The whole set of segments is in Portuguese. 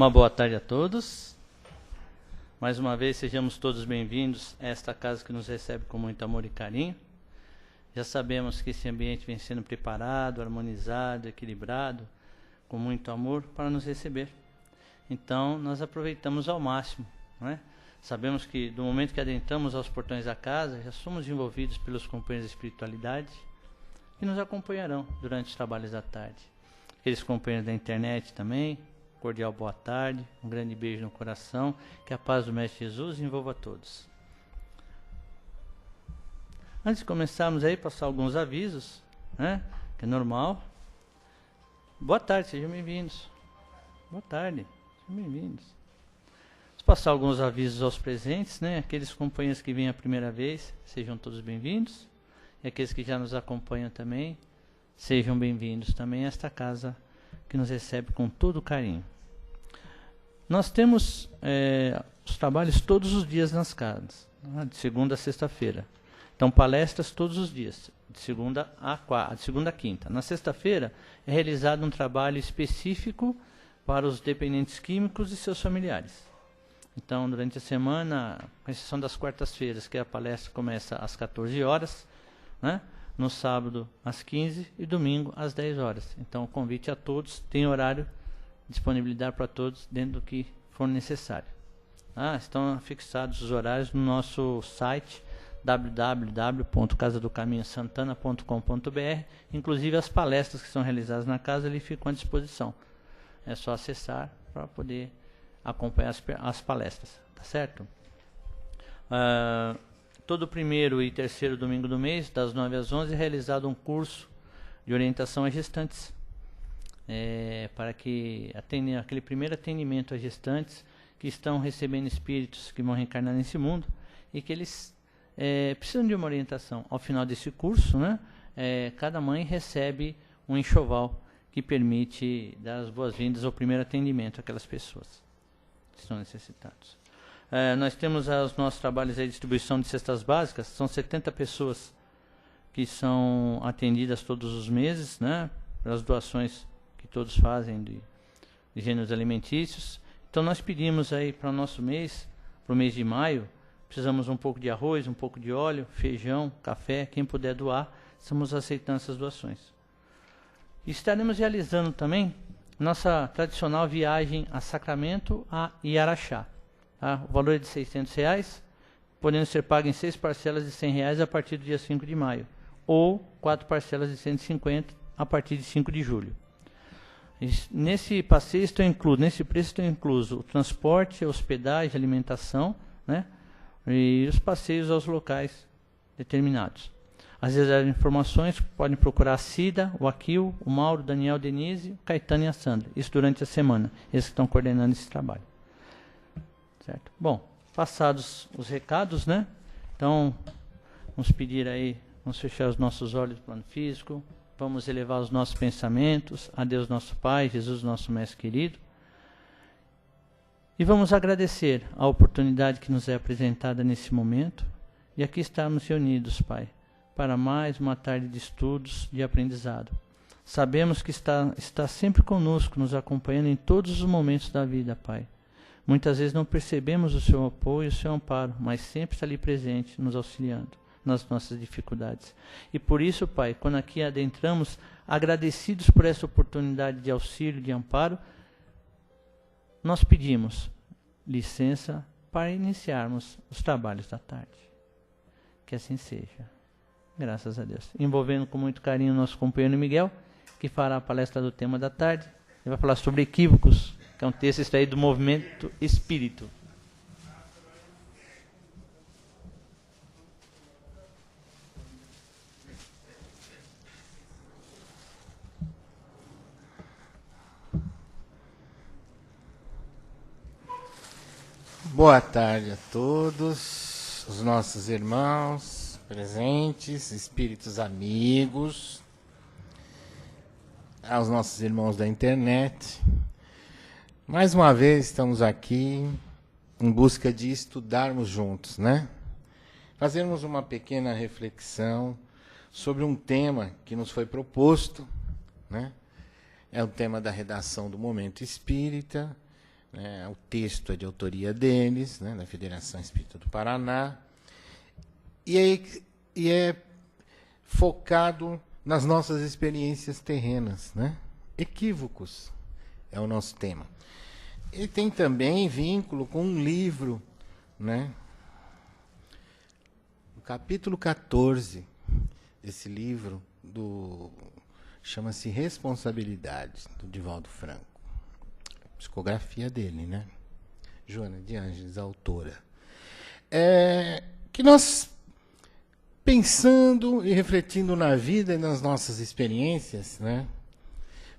Uma boa tarde a todos. Mais uma vez, sejamos todos bem-vindos a esta casa que nos recebe com muito amor e carinho. Já sabemos que esse ambiente vem sendo preparado, harmonizado, equilibrado, com muito amor para nos receber. Então, nós aproveitamos ao máximo, não é? Sabemos que do momento que adentramos aos portões da casa, já somos envolvidos pelos companheiros de espiritualidade que nos acompanharão durante os trabalhos da tarde. Aqueles companheiros da internet também, cordial boa tarde, um grande beijo no coração, que a paz do Mestre Jesus envolva a todos. Antes de começarmos aí, passar alguns avisos, né, que é normal. Boa tarde, sejam bem-vindos. Boa tarde, sejam bem-vindos. Vou passar alguns avisos aos presentes, né, aqueles companheiros que vêm a primeira vez, sejam todos bem-vindos. E aqueles que já nos acompanham também, sejam bem-vindos também a esta casa que nos recebe com todo carinho. Nós temos os trabalhos todos os dias nas casas, né, de segunda a sexta-feira. Então, palestras todos os dias, de segunda a quinta. Na sexta-feira é realizado um trabalho específico para os dependentes químicos e seus familiares. Então, durante a semana, com exceção das quartas-feiras, que a palestra começa às 14 horas, né? No sábado às 15 e domingo às 10 horas. Então, o convite a todos, tem horário, disponibilidade para todos dentro do que for necessário. Estão fixados os horários no nosso site www.casadocaminhosantana.com.br. Inclusive as palestras que são realizadas na casa ali ficam à disposição. É só acessar para poder acompanhar as palestras, tá certo? Todo primeiro e terceiro domingo do mês, das 9 às 11, é realizado um curso de orientação a gestantes, para que atendam aquele primeiro atendimento a gestantes que estão recebendo espíritos que vão reencarnar nesse mundo e que eles precisam de uma orientação. Ao final desse curso, né, cada mãe recebe um enxoval que permite dar as boas-vindas ao primeiro atendimento àquelas pessoas que estão necessitadas. Nós temos os nossos trabalhos de distribuição de cestas básicas. São 70 pessoas que são atendidas todos os meses, né, pelas doações que todos fazem de gêneros alimentícios. Então nós pedimos aí para o nosso mês, para o mês de maio, precisamos um pouco de arroz, um pouco de óleo, feijão, café. Quem puder doar, estamos aceitando essas doações. E estaremos realizando também nossa tradicional viagem a Sacramento e Araxá. O valor é de R$600, podendo ser pago em 6 parcelas de R$100 a partir do dia 5 de maio, ou 4 parcelas de R$150 a partir de 5 de julho. Nesse passeio nesse preço estão incluso o transporte, a hospedagem, a alimentação, né, e os passeios aos locais determinados. Às vezes as informações podem procurar a Cida, o Aquil, o Mauro, o Daniel, o Denise, o Caetano e a Sandra. Isso durante a semana. Eles que estão coordenando esse trabalho. Certo? Bom, passados os recados, né? Então, vamos pedir aí, vamos fechar os nossos olhos do plano físico, vamos elevar os nossos pensamentos a Deus nosso Pai, Jesus nosso Mestre querido, e vamos agradecer a oportunidade que nos é apresentada nesse momento, e aqui estamos reunidos, Pai, para mais uma tarde de estudos, de aprendizado. Sabemos que está sempre conosco, nos acompanhando em todos os momentos da vida, Pai. Muitas vezes não percebemos o seu apoio, o seu amparo, mas sempre está ali presente, nos auxiliando nas nossas dificuldades. E por isso, Pai, quando aqui adentramos, agradecidos por essa oportunidade de auxílio, de amparo, nós pedimos licença para iniciarmos os trabalhos da tarde. Que assim seja. Graças a Deus. Envolvendo com muito carinho o nosso companheiro Miguel, que fará a palestra do tema da tarde. Ele vai falar sobre equívocos, que é um texto extraído do Movimento Espírito. Boa tarde a todos, os nossos irmãos presentes, espíritos amigos, aos nossos irmãos da internet. Mais uma vez estamos aqui em busca de estudarmos juntos, né? Fazermos uma pequena reflexão sobre um tema que nos foi proposto, né? É o tema da redação do Momento Espírita, né? O texto é de autoria deles, né? Da Federação Espírita do Paraná, e é focado nas nossas experiências terrenas, né? Equívocos é o nosso tema. Ele tem também vínculo com um livro, né? O capítulo 14 desse livro chama-se Responsabilidade, do Divaldo Franco. Psicografia dele, né? Joana de Ângeles, autora. Que nós, pensando e refletindo na vida e nas nossas experiências, né?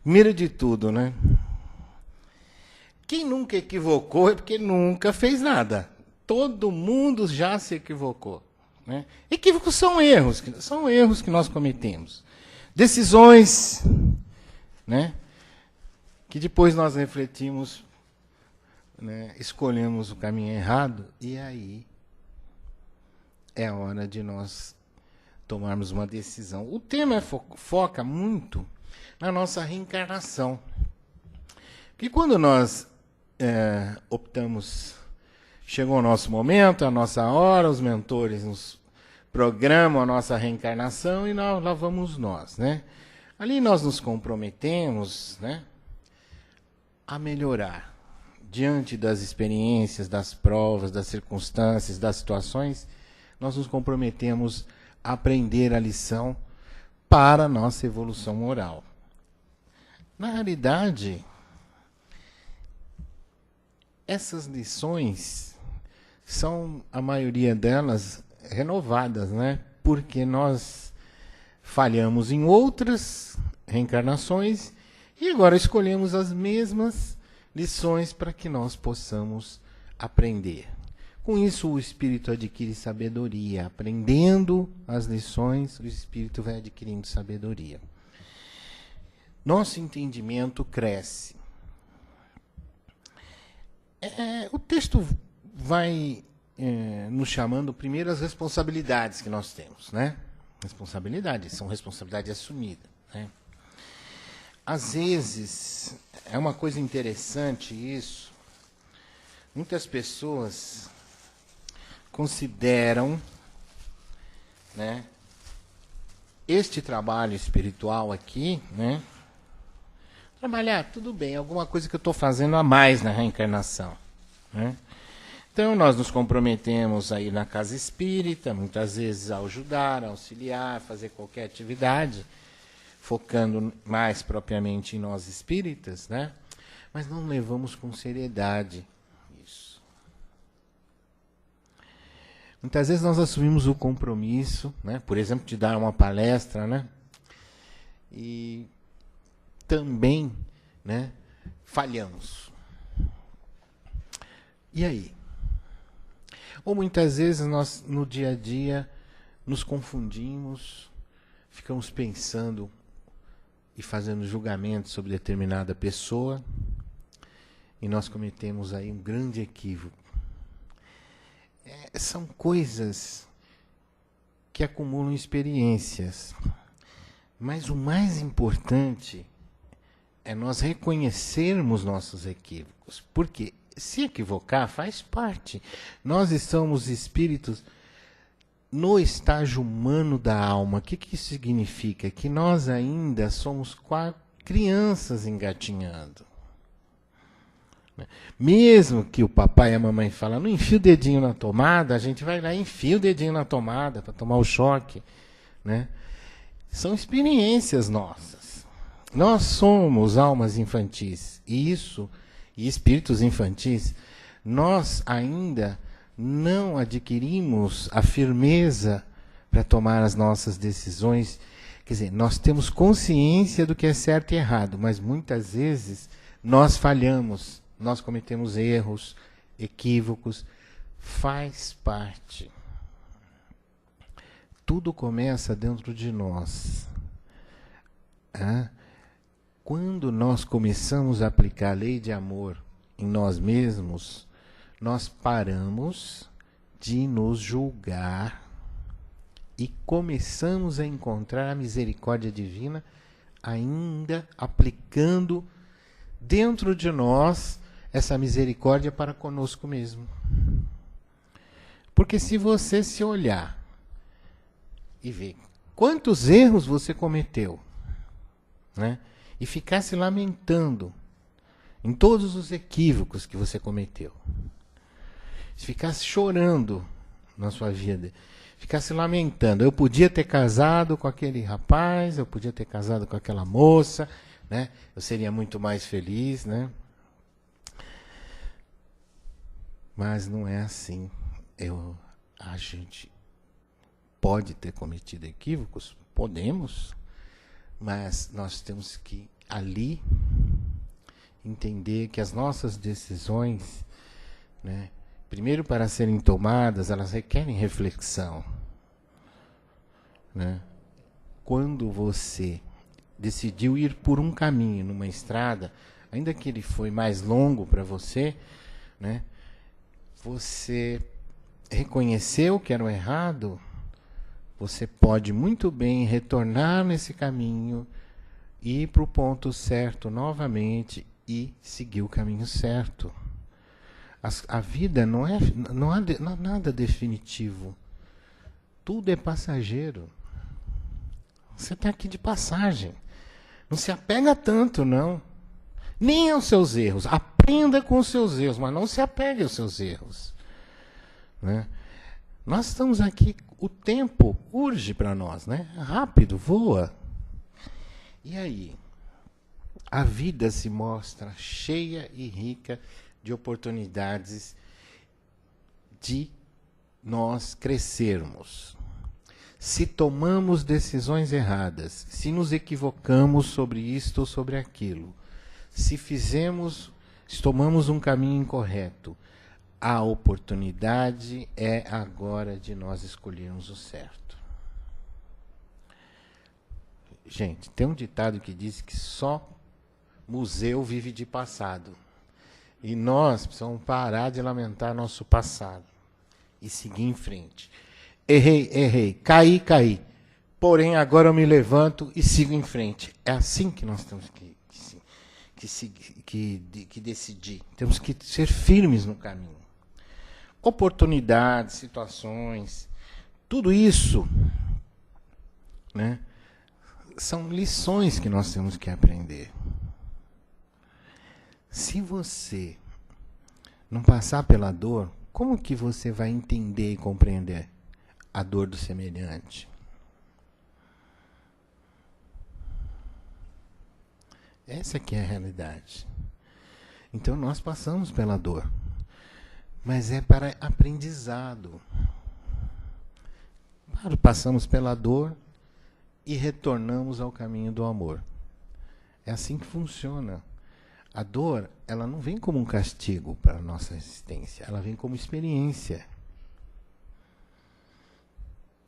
Primeiro de tudo, né? Quem nunca equivocou é porque nunca fez nada. Todo mundo já se equivocou, né? Equívocos são erros que nós cometemos. Decisões, né? Que depois nós refletimos, né? Escolhemos o caminho errado, e aí é a hora de nós tomarmos uma decisão. O tema foca muito na nossa reencarnação. Porque quando nós optamos, chegou o nosso momento, a nossa hora, os mentores nos programam a nossa reencarnação e lá vamos nós, né? Ali nós nos comprometemos, né, a melhorar diante das experiências, das provas, das circunstâncias, das situações. Nós nos comprometemos a aprender a lição para a nossa evolução moral. Na realidade, essas lições são, a maioria delas, renovadas, né? Porque nós falhamos em outras reencarnações e agora escolhemos as mesmas lições para que nós possamos aprender. Com isso, o espírito adquire sabedoria. Aprendendo as lições, o espírito vai adquirindo sabedoria. Nosso entendimento cresce. O texto vai nos chamando primeiro as responsabilidades que nós temos, né? Responsabilidades, são responsabilidade assumida, né? Às vezes, é uma coisa interessante isso, muitas pessoas consideram, né, este trabalho espiritual aqui, né, trabalhar, tudo bem, alguma coisa que eu estou fazendo a mais na reencarnação, né? Então, nós nos comprometemos a ir na casa espírita, muitas vezes a ajudar, a auxiliar, fazer qualquer atividade, focando mais propriamente em nós espíritas, né? Mas não levamos com seriedade isso. Muitas vezes nós assumimos o compromisso, né? Por exemplo, de dar uma palestra, né? E também, né, falhamos. E aí? Ou muitas vezes nós, no dia a dia, nos confundimos, ficamos pensando e fazendo julgamentos sobre determinada pessoa, e nós cometemos aí um grande equívoco. São coisas que acumulam experiências, mas o mais importante é nós reconhecermos nossos equívocos, porque se equivocar faz parte. Nós somos espíritos no estágio humano da alma. O que isso significa? Que nós ainda somos crianças engatinhando. Mesmo que o papai e a mamãe falam, não enfia o dedinho na tomada, a gente vai lá e enfia o dedinho na tomada para tomar o choque, né? São experiências nossas. Nós somos almas infantis. E espíritos infantis, nós ainda não adquirimos a firmeza para tomar as nossas decisões. Quer dizer, nós temos consciência do que é certo e errado, mas muitas vezes nós falhamos, nós cometemos erros, equívocos. Faz parte. Tudo começa dentro de nós. Quando nós começamos a aplicar a lei de amor em nós mesmos, nós paramos de nos julgar e começamos a encontrar a misericórdia divina ainda aplicando dentro de nós essa misericórdia para conosco mesmo. Porque se você se olhar e ver quantos erros você cometeu, né, e ficar se lamentando em todos os equívocos que você cometeu, se ficar chorando na sua vida, ficar se lamentando, eu podia ter casado com aquele rapaz, eu podia ter casado com aquela moça, né, eu seria muito mais feliz, né? Mas não é assim. A gente pode ter cometido equívocos? Podemos, mas nós temos que ali entender que as nossas decisões, né, primeiro para serem tomadas, elas requerem reflexão, né? Quando você decidiu ir por um caminho, numa estrada, ainda que ele foi mais longo para você, né, você reconheceu que era o errado, você pode muito bem retornar nesse caminho, ir para o ponto certo novamente e seguir o caminho certo. A vida não há nada definitivo. Tudo é passageiro. Você está aqui de passagem. Não se apega tanto, não. Nem aos seus erros. Aprenda com os seus erros, mas não se apegue aos seus erros. Né? Nós estamos aqui, o tempo urge para nós, né? Rápido, voa. E aí? A vida se mostra cheia e rica de oportunidades de nós crescermos. Se tomamos decisões erradas, se nos equivocamos sobre isto ou sobre aquilo, se tomamos um caminho incorreto, a oportunidade é agora de nós escolhermos o certo. Gente, tem um ditado que diz que só museu vive de passado. E nós precisamos parar de lamentar nosso passado e seguir em frente. Errei, caí. Porém, agora eu me levanto e sigo em frente. É assim que nós temos que decidir. Temos que ser firmes no caminho. Oportunidades, situações, tudo isso, né, são lições que nós temos que aprender. Se você não passar pela dor, como que você vai entender e compreender a dor do semelhante? Essa aqui é a realidade. Então nós passamos pela dor, mas é para aprendizado. Claro, passamos pela dor e retornamos ao caminho do amor. É assim que funciona. A dor, ela não vem como um castigo para a nossa existência, ela vem como experiência.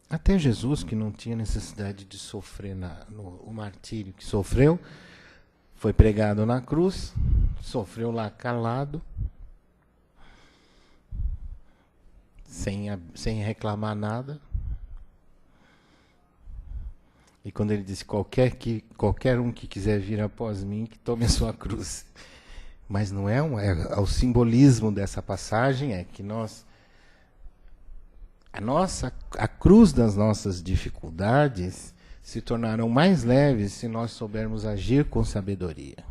Até Jesus, que não tinha necessidade de sofrer o martírio que sofreu, foi pregado na cruz, sofreu lá calado, sem reclamar nada. E quando ele disse, qualquer um que quiser vir após mim, que tome a sua cruz. Mas não é o simbolismo dessa passagem é que a cruz das nossas dificuldades se tornarão mais leves se nós soubermos agir com sabedoria,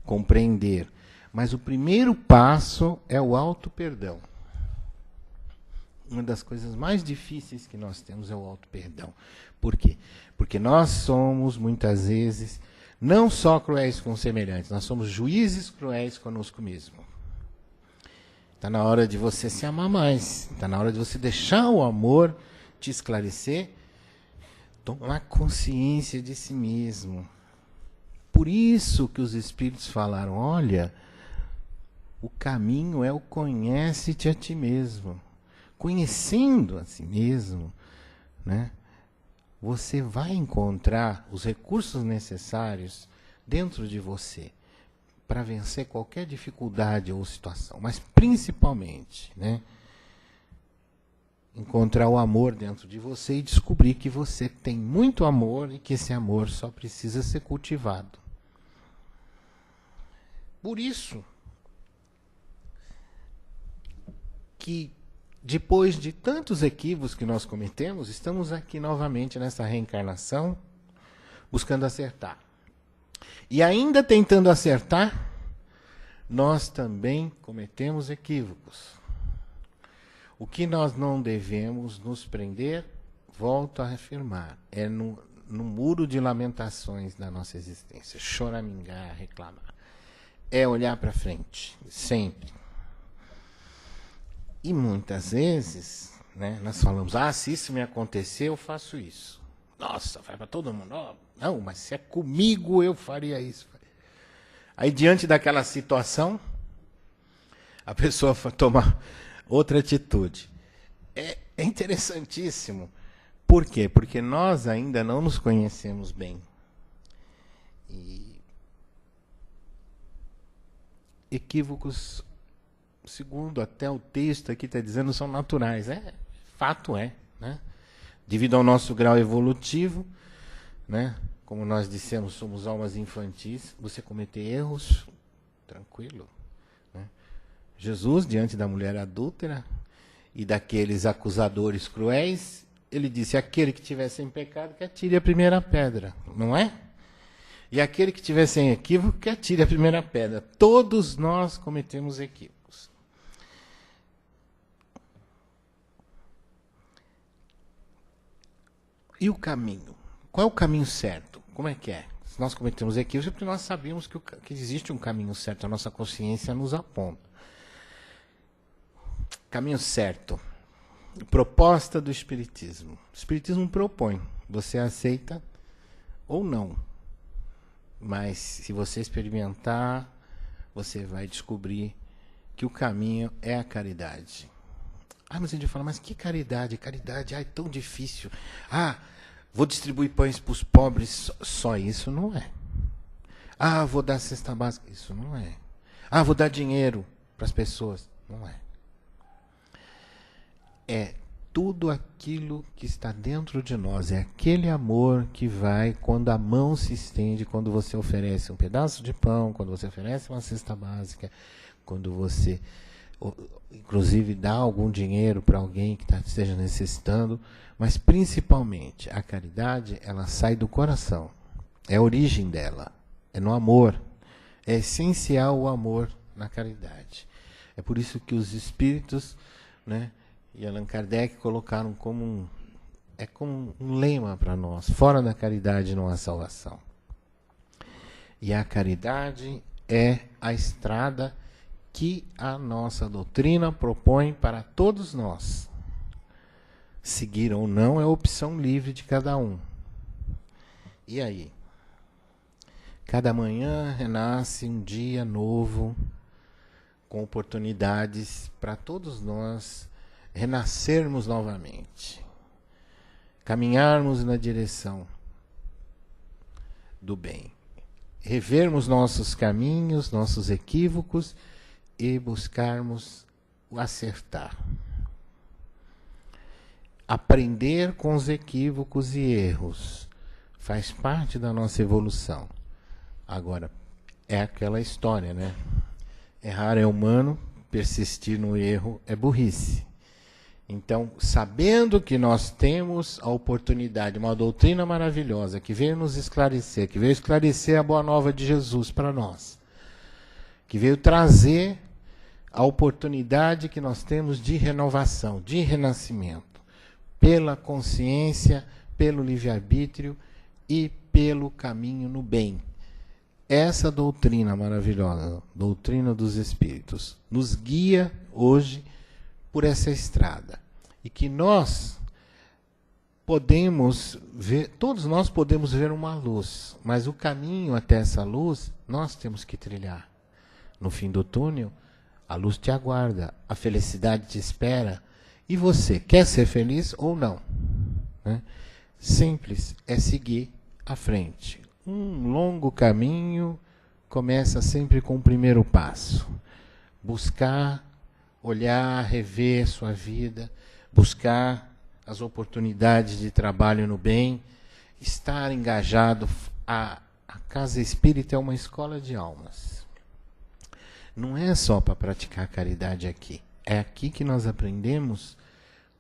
compreender. Mas o primeiro passo é o auto-perdão. Uma das coisas mais difíceis que nós temos é o auto-perdão. Por quê? Porque nós somos, muitas vezes, não só cruéis com os semelhantes, nós somos juízes cruéis conosco mesmo. Está na hora de você se amar mais. Está na hora de você deixar o amor te esclarecer, tomar consciência de si mesmo. Por isso que os Espíritos falaram, olha, o caminho é o conhece-te a ti mesmo. Conhecendo a si mesmo, né, você vai encontrar os recursos necessários dentro de você para vencer qualquer dificuldade ou situação, mas principalmente, né, encontrar o amor dentro de você e descobrir que você tem muito amor e que esse amor só precisa ser cultivado. Por isso que depois de tantos equívocos que nós cometemos, estamos aqui novamente nessa reencarnação, buscando acertar. E ainda tentando acertar, nós também cometemos equívocos. O que nós não devemos nos prender, volto a afirmar, é no muro de lamentações da nossa existência. Choramingar, reclamar. É olhar para frente, sempre. E muitas vezes, né, nós falamos, se isso me acontecer, eu faço isso. Nossa, vai para todo mundo. Oh, não, mas se é comigo, eu faria isso. Aí, diante daquela situação, a pessoa toma outra atitude. É interessantíssimo. Por quê? Porque nós ainda não nos conhecemos bem. E equívocos, segundo até o texto aqui está dizendo, são naturais. Fato é, né? Devido ao nosso grau evolutivo, né? Como nós dissemos, somos almas infantis. Você cometer erros, tranquilo. Né? Jesus, diante da mulher adúltera e daqueles acusadores cruéis, ele disse, aquele que tiver sem pecado, que atire a primeira pedra. Não é? E aquele que tiver sem equívoco, que atire a primeira pedra. Todos nós cometemos equívocos. E o caminho? Qual é o caminho certo? Como é que é? Se nós cometemos equívocos, é porque nós sabemos que existe um caminho certo. A nossa consciência nos aponta. Caminho certo. Proposta do Espiritismo. O Espiritismo propõe. Você aceita ou não. Mas se você experimentar, você vai descobrir que o caminho é a caridade. Mas a gente fala, mas que caridade? Caridade, é tão difícil. Vou distribuir pães para os pobres. Só isso não é. Vou dar cesta básica. Isso não é. Vou dar dinheiro para as pessoas. Não é. É tudo aquilo que está dentro de nós. É aquele amor que vai quando a mão se estende, quando você oferece um pedaço de pão, quando você oferece uma cesta básica, quando você, inclusive, dá algum dinheiro para alguém que esteja necessitando. Mas, principalmente, a caridade, ela sai do coração. É a origem dela. É no amor. É essencial o amor na caridade. É por isso que os espíritos, né, e Allan Kardec colocaram como um lema para nós. Fora da caridade não há salvação. E a caridade é a estrada que a nossa doutrina propõe para todos nós. Seguir ou não é opção livre de cada um. E aí? Cada manhã renasce um dia novo, com oportunidades para todos nós renascermos novamente. Caminharmos na direção do bem. Revermos nossos caminhos, nossos equívocos e buscarmos o acertar. Aprender com os equívocos e erros faz parte da nossa evolução. Agora, é aquela história, né? Errar é humano, persistir no erro é burrice. Então, sabendo que nós temos a oportunidade, uma doutrina maravilhosa que veio nos esclarecer, que veio esclarecer a boa nova de Jesus para nós, que veio trazer a oportunidade que nós temos de renovação, de renascimento, pela consciência, pelo livre-arbítrio e pelo caminho no bem. Essa doutrina maravilhosa, doutrina dos Espíritos, nos guia hoje por essa estrada. E que nós podemos ver, todos nós podemos ver uma luz, mas o caminho até essa luz, nós temos que trilhar. No fim do túnel, a luz te aguarda, a felicidade te espera. E você quer ser feliz ou não? Né? Simples, é seguir à frente. Um longo caminho começa sempre com o primeiro passo. Buscar, olhar, rever sua vida, buscar as oportunidades de trabalho no bem, estar engajado. A Casa Espírita é uma escola de almas. Não é só para praticar caridade aqui. É aqui que nós aprendemos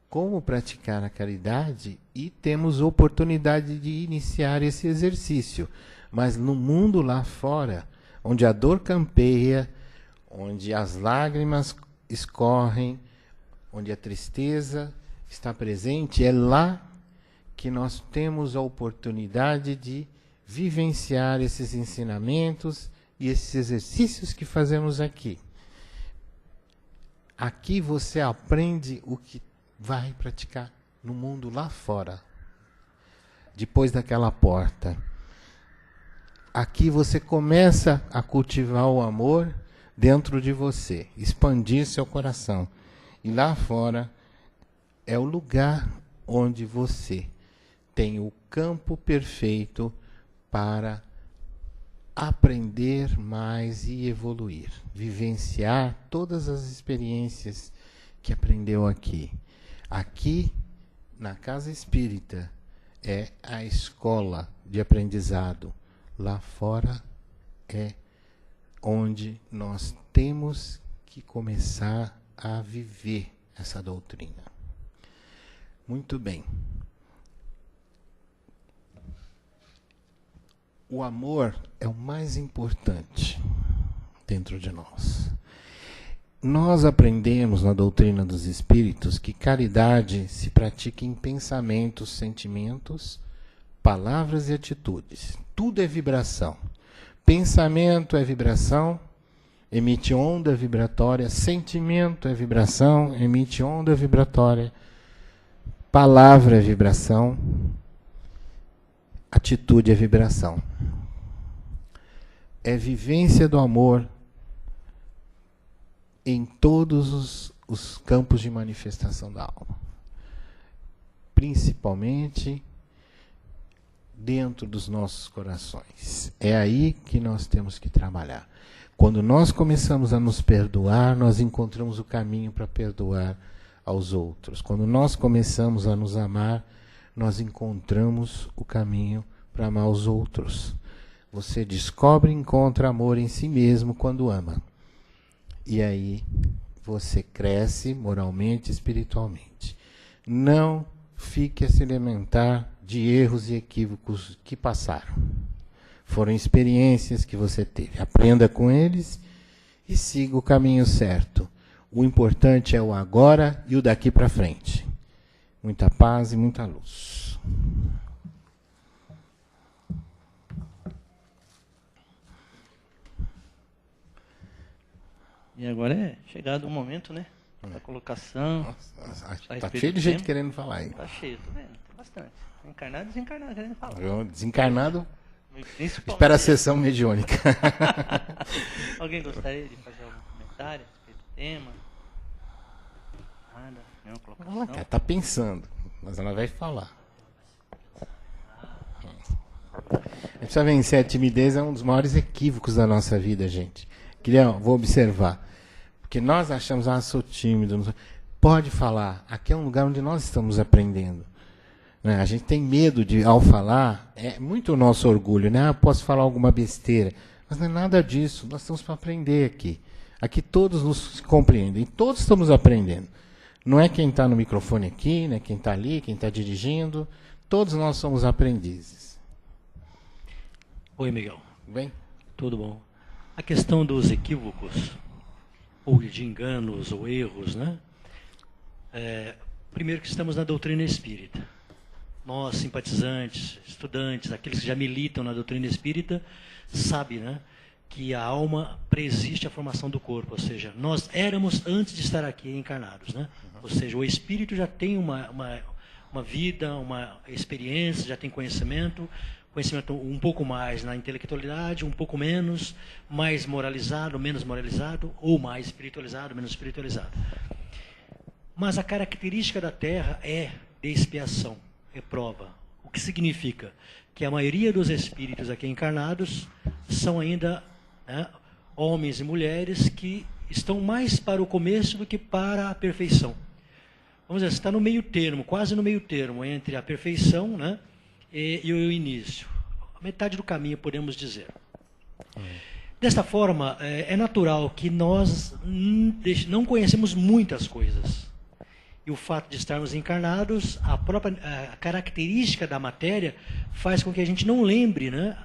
como praticar a caridade e temos oportunidade de iniciar esse exercício. Mas no mundo lá fora, onde a dor campeia, onde as lágrimas escorrem, onde a tristeza está presente, é lá que nós temos a oportunidade de vivenciar esses ensinamentos e esses exercícios que fazemos aqui. Aqui você aprende o que vai praticar no mundo lá fora, depois daquela porta. Aqui você começa a cultivar o amor dentro de você, expandir seu coração. E lá fora é o lugar onde você tem o campo perfeito para aprender mais e evoluir, vivenciar todas as experiências que aprendeu aqui. Aqui, na Casa Espírita, é a escola de aprendizado. Lá fora é onde nós temos que começar a viver essa doutrina. Muito bem. O amor é o mais importante dentro de nós. Nós aprendemos na doutrina dos Espíritos que caridade se pratica em pensamentos, sentimentos, palavras e atitudes. Tudo é vibração. Pensamento é vibração, emite onda vibratória. Sentimento é vibração, emite onda vibratória. Palavra é vibração. Atitude é vibração. É vivência do amor em todos os campos de manifestação da alma. Principalmente dentro dos nossos corações. É aí que nós temos que trabalhar. Quando nós começamos a nos perdoar, nós encontramos o caminho para perdoar aos outros. Quando nós começamos a nos amar, nós encontramos o caminho para amar os outros. Você descobre e encontra amor em si mesmo quando ama. E aí você cresce moralmente e espiritualmente. Não fique a se alimentar de erros e equívocos que passaram. Foram experiências que você teve. Aprenda com eles e siga o caminho certo. O importante é o agora e o daqui para frente. Muita paz e muita luz. E agora é chegado o momento, né? Da colocação. Nossa, tá cheio de gente querendo falar aí. Tá cheio, tô vendo. Tem bastante. Encarnado e desencarnado querendo falar. Desencarnado, espera a sessão mediúnica. Alguém gostaria de fazer algum comentário a respeito do tema? Nada, nenhuma colocação? Ela tá pensando, mas ela vai falar. A gente precisa vencer a timidez, é um dos maiores equívocos da nossa vida, gente. Vou observar. Porque nós achamos, sou tímido. Pode falar. Aqui é um lugar onde nós estamos aprendendo. Né? A gente tem medo de, ao falar, é muito o nosso orgulho, né? Eu posso falar alguma besteira. Mas não é nada disso. Nós estamos para aprender aqui. Aqui todos nos compreendem. Todos estamos aprendendo. Não é quem está no microfone aqui, né? Quem está ali, quem está dirigindo. Todos nós somos aprendizes. Oi, Miguel. Bem? Tudo bom? A questão dos equívocos, ou de enganos, ou erros, né? Primeiro que estamos na doutrina espírita. Nós, simpatizantes, estudantes, aqueles que já militam na doutrina espírita, sabem, né, que a alma preexiste a formação do corpo, ou seja, nós éramos antes de estar aqui encarnados, né? Ou seja, o espírito já tem uma vida, uma experiência, já tem conhecimento um pouco mais na intelectualidade, um pouco menos, mais moralizado, menos moralizado, ou mais espiritualizado, menos espiritualizado. Mas a característica da Terra é de expiação, é prova. O que significa? Que a maioria dos espíritos aqui encarnados são ainda, né, homens e mulheres que estão mais para o começo do que para a perfeição. Vamos dizer, está no meio termo, quase no meio termo, entre a perfeição, né, e o início. A metade do caminho, podemos dizer. Desta forma, é natural que nós não conhecemos muitas coisas. E o fato de estarmos encarnados, a característica da matéria faz com que a gente não lembre, né,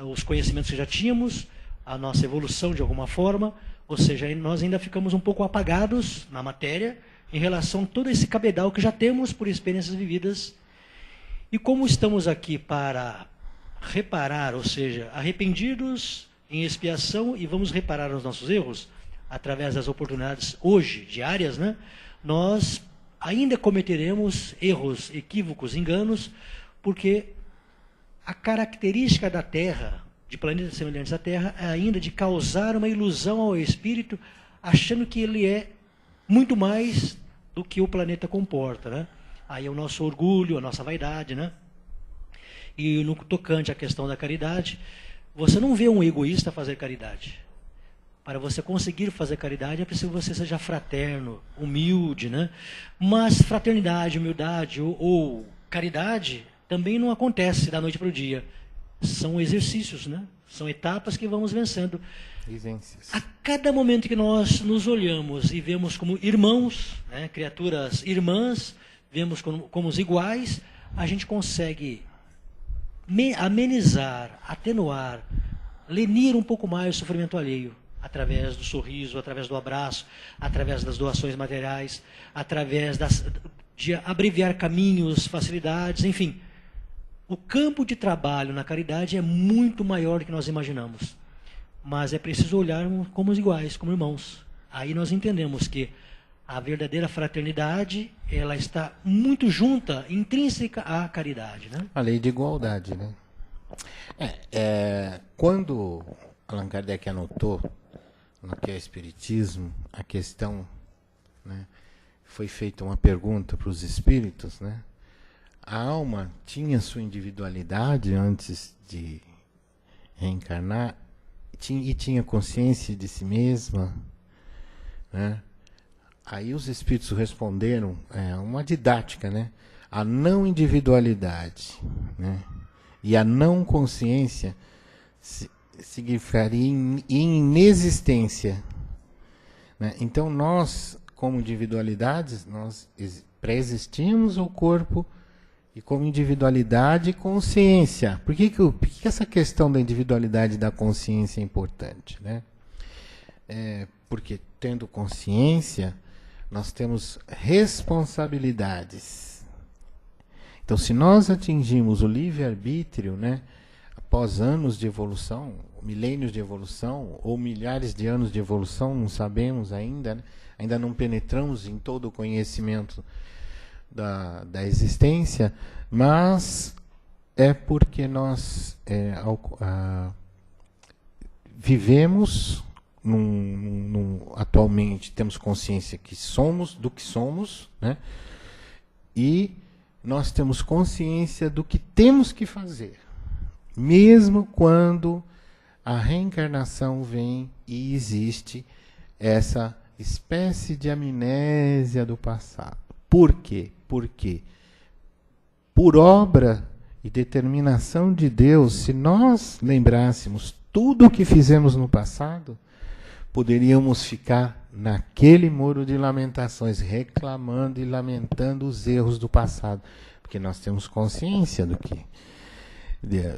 os conhecimentos que já tínhamos, a nossa evolução de alguma forma, ou seja, nós ainda ficamos um pouco apagados na matéria em relação a todo esse cabedal que já temos por experiências vividas. E como estamos aqui para reparar, ou seja, arrependidos em expiação, e vamos reparar os nossos erros através das oportunidades hoje, diárias, né? Nós ainda cometeremos erros, equívocos, enganos, porque a característica da Terra, de planetas semelhantes à Terra, é ainda de causar uma ilusão ao espírito, achando que ele é muito mais do que o planeta comporta, né? Aí é o nosso orgulho, a nossa vaidade, né? E no tocante à questão da caridade, você não vê um egoísta fazer caridade. Para você conseguir fazer caridade, é preciso que você seja fraterno, humilde, né? Mas fraternidade, humildade ou caridade também não acontece da noite para o dia. São exercícios, né? São etapas que vamos vencendo. Vivências. A cada momento que nós nos olhamos e vemos como irmãos, né? Criaturas irmãs, vemos como os iguais, a gente consegue amenizar, atenuar, lenir um pouco mais o sofrimento alheio, através do sorriso, através do abraço, através das doações materiais, através de abreviar caminhos, facilidades, enfim. O campo de trabalho na caridade é muito maior do que nós imaginamos. Mas é preciso olhar como os iguais, como irmãos. Aí nós entendemos que a verdadeira fraternidade, ela está muito junta, intrínseca à caridade, né? A lei de igualdade, né? Quando Allan Kardec anotou no que é Espiritismo, a questão, né, foi feita uma pergunta para os espíritos, né? A alma tinha sua individualidade antes de reencarnar e tinha consciência de si mesma, né? Aí os espíritos responderam, uma didática, né? A não individualidade, né, e a não consciência significaria inexistência, né? Então nós, como individualidades, nós pré-existimos o corpo e como individualidade e consciência. Por que essa questão da individualidade e da consciência é importante, né? Porque tendo consciência, nós temos responsabilidades. Então, se nós atingimos o livre-arbítrio, né, após anos de evolução, milênios de evolução, ou milhares de anos de evolução, não sabemos ainda, né? Ainda não penetramos em todo o conhecimento da existência, mas é porque nós vivemos atualmente, temos consciência que somos, do que somos, né? E nós temos consciência do que temos que fazer, mesmo quando a reencarnação vem e existe essa espécie de amnésia do passado. Por quê? Porque, por obra e determinação de Deus, se nós lembrássemos tudo o que fizemos no passado, poderíamos ficar naquele muro de lamentações, reclamando e lamentando os erros do passado, porque nós temos consciência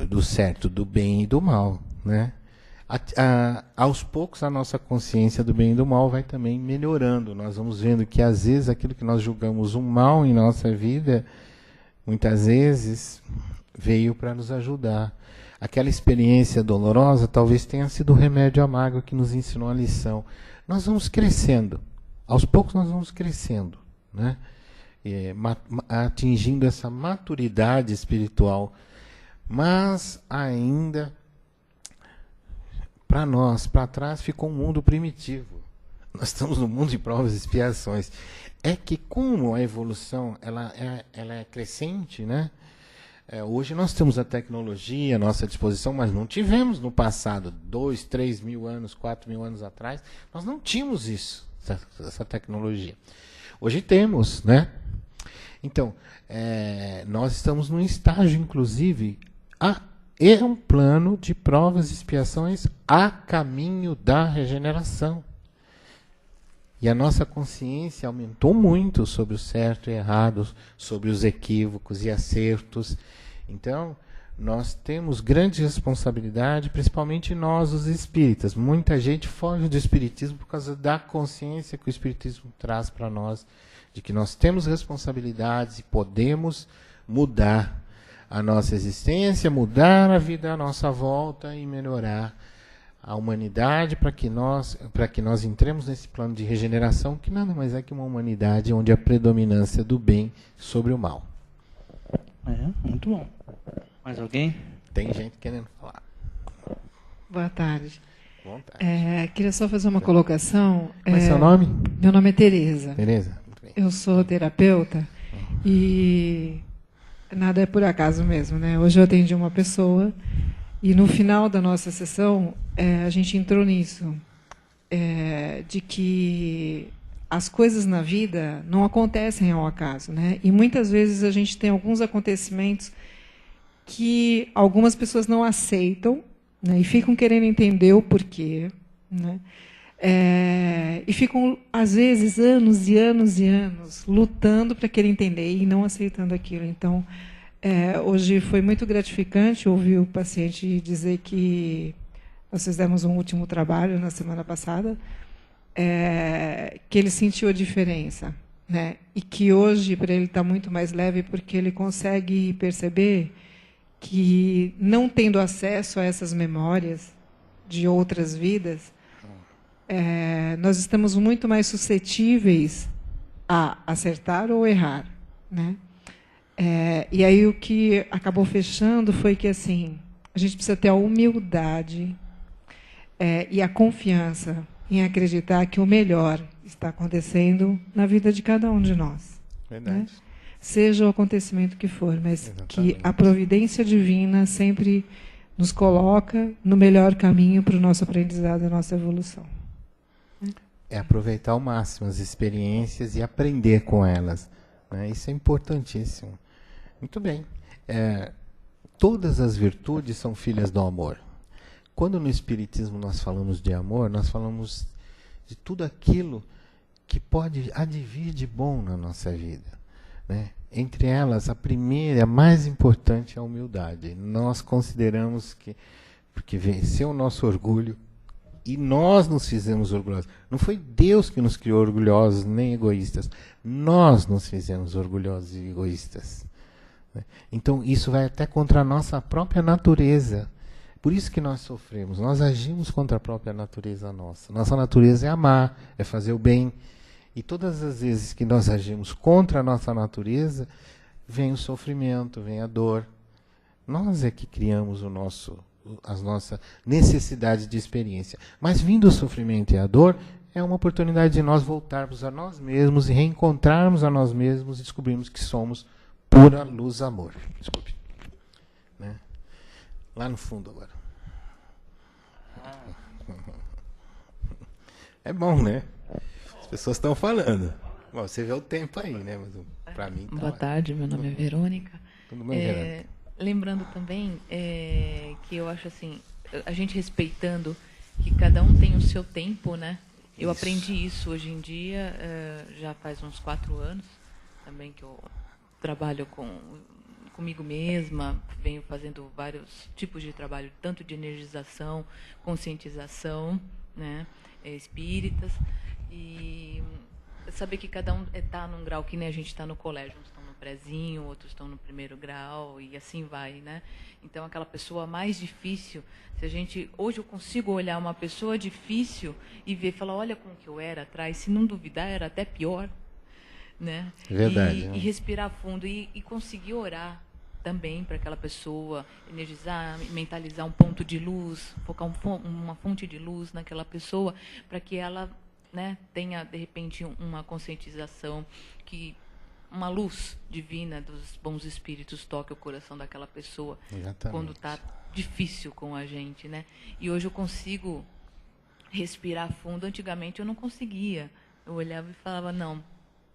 do certo, do bem e do mal, né? Aos poucos a nossa consciência do bem e do mal vai também melhorando. Nós vamos vendo que às vezes aquilo que nós julgamos um mal em nossa vida, muitas vezes veio para nos ajudar. Aquela experiência dolorosa talvez tenha sido o remédio amargo que nos ensinou a lição. Nós vamos crescendo, aos poucos nós vamos crescendo, né? Atingindo essa maturidade espiritual, mas ainda para nós, para trás, ficou um mundo primitivo. Nós estamos no mundo de provas e expiações. É que como a evolução ela é crescente, né? Hoje nós temos a tecnologia à nossa disposição, mas não tivemos no passado, 2, 3 mil anos, 4 mil anos atrás, nós não tínhamos isso, essa tecnologia. Hoje temos, né? Então, nós estamos num estágio, inclusive, é um plano de provas e expiações a caminho da regeneração. E a nossa consciência aumentou muito sobre o certo e errado, sobre os equívocos e acertos. Então, nós temos grande responsabilidade, principalmente nós, os espíritas. Muita gente foge do espiritismo por causa da consciência que o espiritismo traz para nós, de que nós temos responsabilidades e podemos mudar a nossa existência, mudar a vida à nossa volta e melhorar a humanidade para que nós entremos nesse plano de regeneração, que nada mais é que uma humanidade onde a predominância do bem sobre o mal. Muito bom. Mais alguém? Tem gente querendo falar. Boa tarde. Vontade. Queria só fazer uma colocação. Qual é seu nome? Meu nome é Tereza. Tereza? Muito bem. Eu sou terapeuta e nada é por acaso mesmo, né? Hoje eu atendi uma pessoa e no final da nossa sessão a gente entrou nisso, de que as coisas na vida não acontecem ao acaso, né? E muitas vezes a gente tem alguns acontecimentos que algumas pessoas não aceitam, né? E ficam querendo entender o porquê, né? E ficam, às vezes, anos e anos e anos lutando para querer entender e não aceitando aquilo. Então, hoje foi muito gratificante ouvir o paciente dizer que nós fizemos um último trabalho na semana passada, que ele sentiu a diferença, né? E que hoje, para ele, está muito mais leve, porque ele consegue perceber que, não tendo acesso a essas memórias de outras vidas, nós estamos muito mais suscetíveis a acertar ou errar, né? E aí o que acabou fechando foi que, assim, a gente precisa ter a humildade e a confiança em acreditar que o melhor está acontecendo na vida de cada um de nós. Verdade. Né? Seja o acontecimento que for, mas Exatamente. que a providência divina sempre nos coloca no melhor caminho para o nosso aprendizado e a nossa evolução. É aproveitar ao máximo as experiências e aprender com elas, né? Isso é importantíssimo. Muito bem. Todas as virtudes são filhas do amor. Quando no Espiritismo nós falamos de amor, nós falamos de tudo aquilo que pode advir de bom na nossa vida, né? Entre elas, a primeira, a mais importante, é a humildade. Nós consideramos que, porque venceu o nosso orgulho, e nós nos fizemos orgulhosos. Não foi Deus que nos criou orgulhosos nem egoístas. Nós nos fizemos orgulhosos e egoístas. Então, isso vai até contra a nossa própria natureza. Por isso que nós sofremos. Nós agimos contra a própria natureza nossa. Nossa natureza é amar, é fazer o bem. E todas as vezes que nós agimos contra a nossa natureza, vem o sofrimento, vem a dor. Nós é que criamos as nossas necessidades de experiência. Mas vindo o sofrimento e a dor, é uma oportunidade de nós voltarmos a nós mesmos e reencontrarmos a nós mesmos e descobrirmos que somos pura luz, amor. Desculpe. Né? Lá no fundo agora. É bom, né? As pessoas estão falando. Bom, você vê o tempo aí, né? Mas para mim tá. Boa tarde, meu nome é Verônica. Tudo bem, Verônica? Lembrando também que eu acho assim, a gente respeitando que cada um tem o seu tempo, né? Eu aprendi isso hoje em dia, já faz uns 4 anos também que eu trabalho comigo mesma, venho fazendo vários tipos de trabalho, tanto de energização, conscientização, né? Espíritas, e saber que cada um está num grau, que nem a gente está no colégio, uns estão no prézinho, outros estão no primeiro grau, e assim vai, né? Então, aquela pessoa mais difícil, hoje eu consigo olhar uma pessoa difícil e ver, falar, olha como que eu era atrás, se não duvidar, era até pior, né? Verdade. E respirar fundo e conseguir orar também para aquela pessoa, energizar, mentalizar um ponto de luz, focar uma fonte de luz naquela pessoa, para que ela, né, tenha, de repente, uma conscientização, que uma luz divina dos bons espíritos toque o coração daquela pessoa. Exatamente. Quando está difícil com a gente, né? E hoje eu consigo respirar fundo. Antigamente eu não conseguia. Eu olhava e falava, não,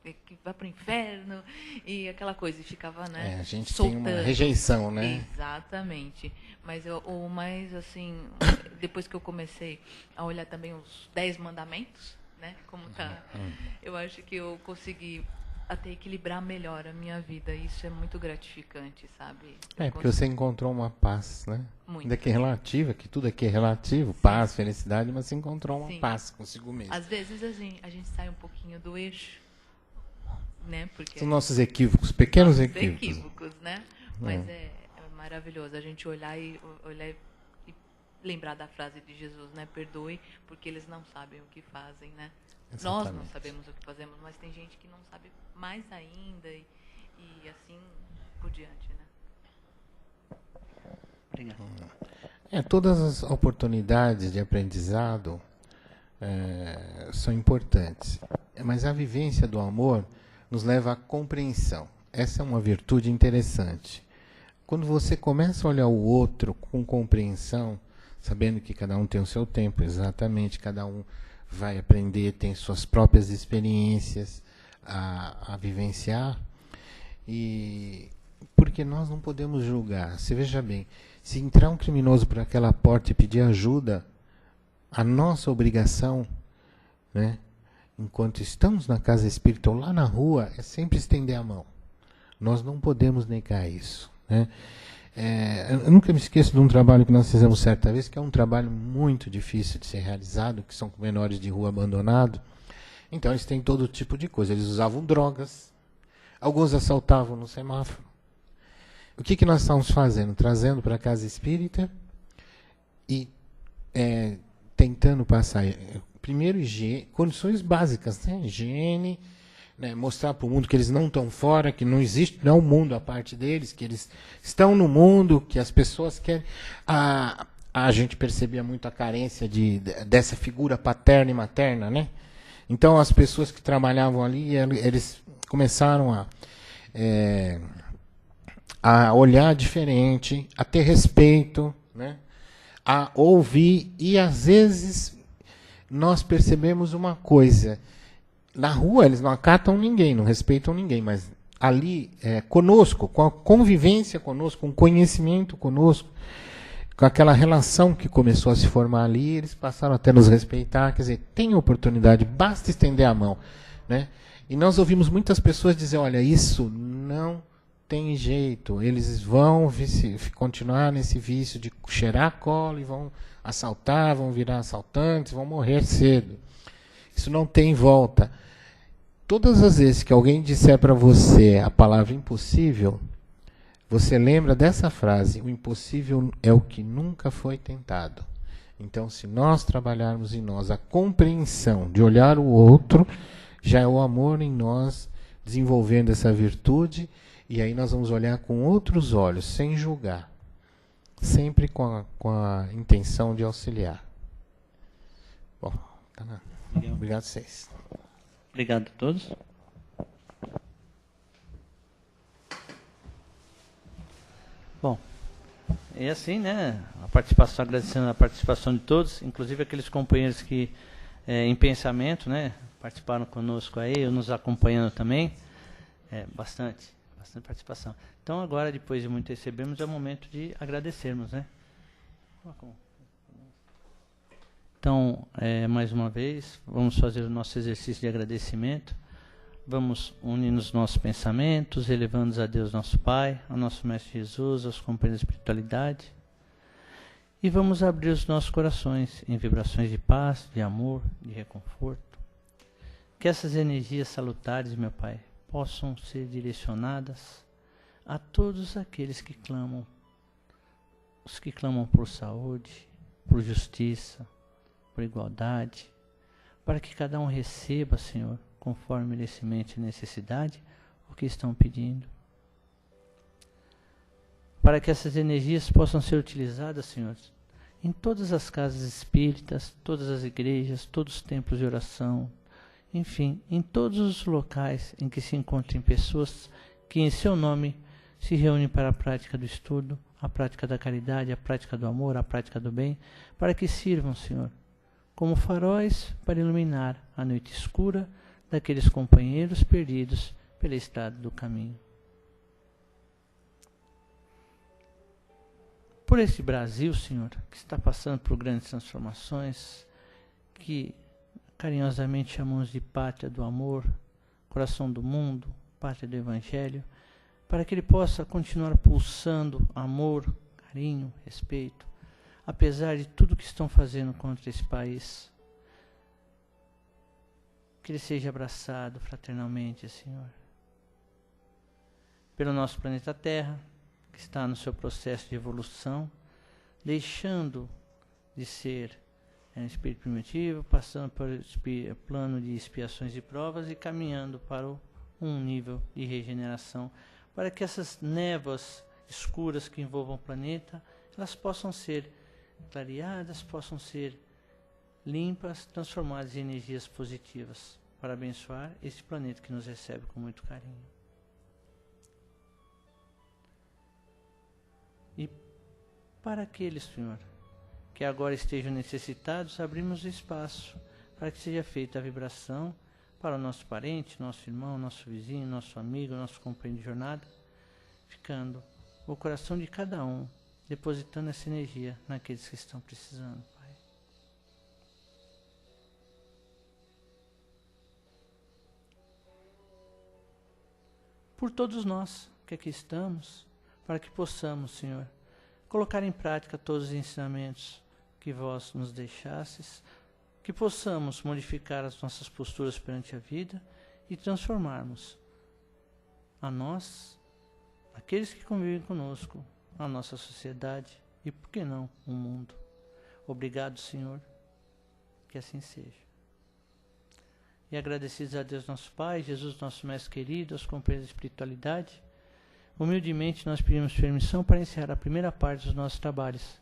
que vai para o inferno, e aquela coisa, e ficava, né, A gente soltando. tem uma rejeição, né? Exatamente. Mas o mais, assim, depois que eu comecei a olhar também os 10 mandamentos, né, como tá, eu acho que eu consegui até equilibrar melhor a minha vida. Isso é muito gratificante, sabe? Porque você encontrou uma paz, né? Muito. Ainda que é relativa, que tudo aqui é relativo, paz, felicidade, mas você encontrou uma Sim. paz consigo mesmo. Às vezes a gente sai um pouquinho do eixo, né? Porque São nossos equívocos, pequenos nossos equívocos. né? Mas é maravilhoso a gente olhar e lembrar da frase de Jesus, né? Perdoe, porque eles não sabem o que fazem, né? Exatamente. Nós não sabemos o que fazemos, mas tem gente que não sabe mais ainda e assim por diante, né? Obrigado. Todas as oportunidades de aprendizado são importantes, mas a vivência do amor nos leva à compreensão. Essa é uma virtude interessante. Quando você começa a olhar o outro com compreensão, sabendo que cada um tem o seu tempo, exatamente, cada um vai aprender, tem suas próprias experiências a vivenciar, e porque nós não podemos julgar. Você veja bem, se entrar um criminoso por aquela porta e pedir ajuda, a nossa obrigação, né, enquanto estamos na casa espírita ou lá na rua, é sempre estender a mão. Nós não podemos negar isso, né? Eu nunca me esqueço de um trabalho que nós fizemos certa vez, que é um trabalho muito difícil de ser realizado, que são com menores de rua abandonados. Então eles têm todo tipo de coisa. Eles usavam drogas, alguns assaltavam no semáforo. O que nós estamos fazendo? Trazendo para a casa espírita e tentando passar, primeiro, condições básicas, né? Higiene, né? Mostrar para o mundo que eles não estão fora, que não existe, não é o mundo a parte deles, que eles estão no mundo, que as pessoas querem. A gente percebia muito a carência dessa figura paterna e materna, né? Então as pessoas que trabalhavam ali, eles começaram a olhar diferente, a ter respeito, né? A ouvir, e às vezes nós percebemos uma coisa: na rua eles não acatam ninguém, não respeitam ninguém, mas ali conosco, com a convivência conosco, com o conhecimento conosco, com aquela relação que começou a se formar ali, eles passaram até nos respeitar. Quer dizer, tem oportunidade, basta estender a mão, né? E nós ouvimos muitas pessoas dizer: olha, isso não tem jeito, eles vão continuar nesse vício de cheirar cola e vão assaltar, vão virar assaltantes, vão morrer cedo. Isso não tem volta. Todas as vezes que alguém disser para você a palavra impossível, você lembra dessa frase: o impossível é o que nunca foi tentado. Então, se nós trabalharmos em nós a compreensão de olhar o outro, já é o amor em nós desenvolvendo essa virtude, e aí nós vamos olhar com outros olhos, sem julgar, sempre com a intenção de auxiliar. Bom, tá na... Obrigado a vocês. Obrigado a todos. Bom, é assim, né? Agradecendo a participação de todos, inclusive aqueles companheiros que em pensamento, né, participaram conosco aí, nos acompanhando também. Bastante participação. Então agora, depois de muito recebermos, é o momento de agradecermos, né? Então, mais uma vez, vamos fazer o nosso exercício de agradecimento. Vamos unir os nossos pensamentos, elevando a Deus nosso Pai, ao nosso Mestre Jesus, aos companheiros de espiritualidade. E vamos abrir os nossos corações em vibrações de paz, de amor, de reconforto. Que essas energias salutares, meu Pai, possam ser direcionadas a todos aqueles que clamam, os que clamam por saúde, por justiça, por igualdade, para que cada um receba, Senhor, conforme merecimento e necessidade, o que estão pedindo. Para que essas energias possam ser utilizadas, Senhor, em todas as casas espíritas, todas as igrejas, todos os templos de oração, enfim, em todos os locais em que se encontrem pessoas que em seu nome se reúnem para a prática do estudo, a prática da caridade, a prática do amor, a prática do bem, para que sirvam, Senhor, como faróis para iluminar a noite escura daqueles companheiros perdidos pela estrada do caminho. Por esse Brasil, Senhor, que está passando por grandes transformações, que carinhosamente chamamos de pátria do amor, coração do mundo, pátria do Evangelho, para que ele possa continuar pulsando amor, carinho, respeito, apesar de tudo que estão fazendo contra esse país. Que ele seja abraçado fraternalmente, Senhor. Pelo nosso planeta Terra, que está no seu processo de evolução, deixando de ser um espírito primitivo, passando pelo plano de expiações e provas e caminhando para um nível de regeneração, para que essas névoas escuras que envolvam o planeta, elas possam ser clareadas, possam ser limpas, transformadas em energias positivas, para abençoar esse planeta que nos recebe com muito carinho. E para aqueles, Senhor, que agora estejam necessitados, abrimos espaço para que seja feita a vibração para o nosso parente, nosso irmão, nosso vizinho, nosso amigo, nosso companheiro de jornada, ficando o coração de cada um, depositando essa energia naqueles que estão precisando, Pai. Por todos nós que aqui estamos, para que possamos, Senhor, colocar em prática todos os ensinamentos que vós nos deixastes, que possamos modificar as nossas posturas perante a vida e transformarmos a nós, aqueles que convivem conosco, a nossa sociedade e, por que não, o mundo. Obrigado, Senhor, que assim seja. E agradecidos a Deus nosso Pai, Jesus nosso Mestre querido, aos companheiros de espiritualidade, humildemente nós pedimos permissão para encerrar a primeira parte dos nossos trabalhos.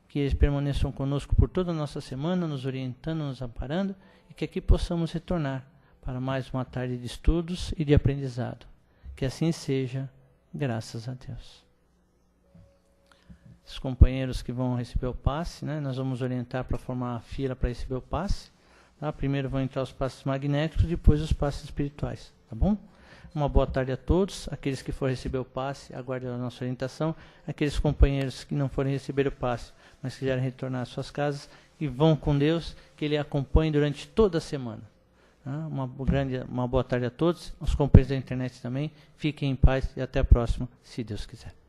Que eles permaneçam conosco por toda a nossa semana, nos orientando, nos amparando, e que aqui possamos retornar para mais uma tarde de estudos e de aprendizado. Que assim seja, graças a Deus. Os companheiros que vão receber o passe, né, nós vamos orientar para formar a fila para receber o passe. Tá? Primeiro vão entrar os passes magnéticos, depois os passes espirituais. Tá bom? Uma boa tarde a todos. Aqueles que forem receber o passe, aguardem a nossa orientação. Aqueles companheiros que não forem receber o passe, mas quiserem retornar às suas casas, e vão com Deus, que Ele acompanhe durante toda a semana. Tá? Uma boa tarde a todos. Os companheiros da internet também. Fiquem em paz e até a próxima, se Deus quiser.